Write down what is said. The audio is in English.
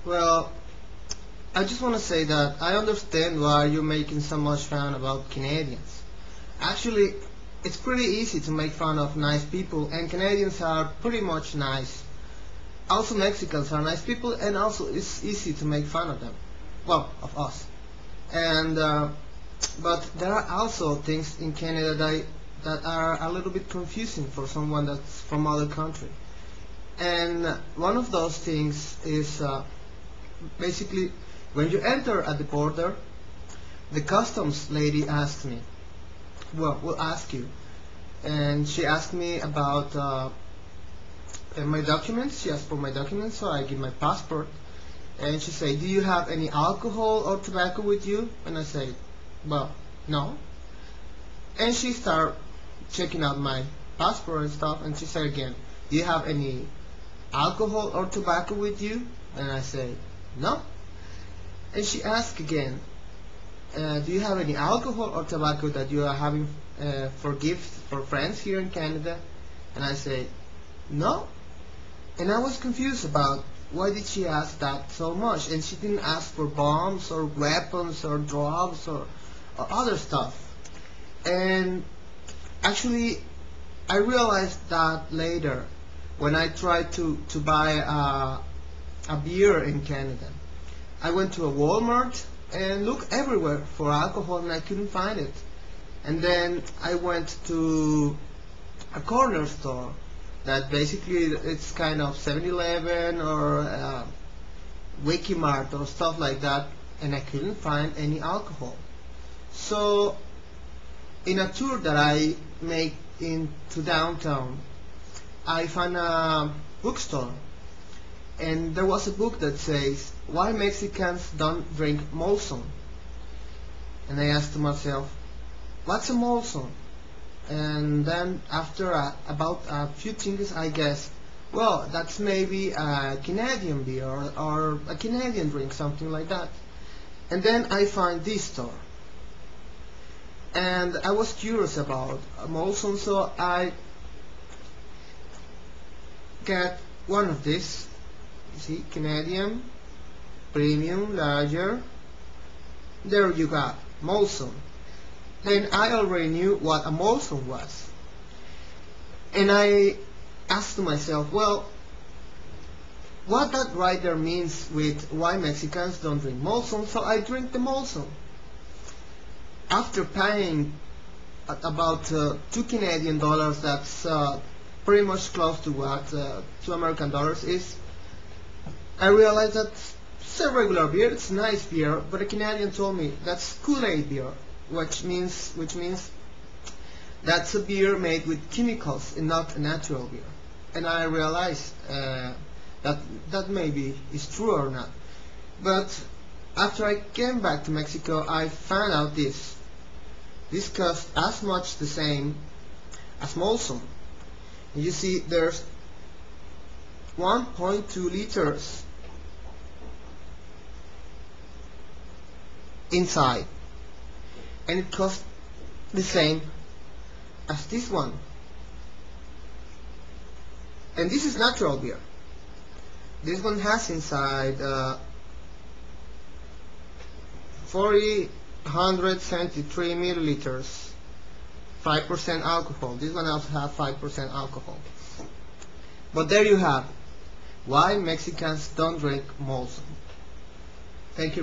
Well, I just want to say that I understand why you're making so much fun about Canadians. Actually, it's pretty easy to make fun of nice people, and Canadians are pretty much nice. Also, Mexicans are nice people, and also it's easy to make fun of them. Well, of us. And but there are also things in Canada that are a little bit confusing for someone that's from other country. And one of those things is basically when you enter at the border, the customs lady asked me, well, will ask you, and she asked me about my documents. She asked for my documents, so I give my passport, and she said, do you have any alcohol or tobacco with you? And I say, well, no. And she started checking out my passport and stuff, and she said again, do you have any alcohol or tobacco with you? And I say, no. And she asked again, do you have any alcohol or tobacco that you are having for gifts for friends here in Canada? And I say, no. And I was confused about why did she ask that so much, and she didn't ask for bombs or weapons or drugs or other stuff. And actually I realized that later when I tried to buy a beer in Canada. I went to a Walmart and looked everywhere for alcohol and I couldn't find it. And then I went to a corner store that basically it's kind of 7-Eleven or Wikimart or stuff like that, and I couldn't find any alcohol. So in a tour that I make into downtown, I found a bookstore, and there was a book that says why Mexicans don't drink Molson. And I asked myself, what's a Molson? And then after about a few things I guessed, well, that's maybe a Canadian beer or a Canadian drink, something like that. And then I find this store, and I was curious about Molson, so I get one of these. You see, Canadian, premium, larger. There you got Molson. Then I already knew what a Molson was, and I asked myself, well, what that right there means with why Mexicans don't drink Molson, so I drink the Molson. After paying about 2 Canadian dollars, that's pretty much close to what 2 American dollars is, I realized that it's a regular beer, it's a nice beer, but a Canadian told me that's Kool-Aid beer, which means that's a beer made with chemicals and not a natural beer. And I realized that maybe is true or not. But after I came back to Mexico, I found out this cost as much the same as Molson. You see, there's 1.2 liters inside, and it costs the same as this one. And this is natural beer. This one has inside 473 milliliters, 5% alcohol. This one also has 5% alcohol. But there you have why Mexicans don't drink Molson. Thank you.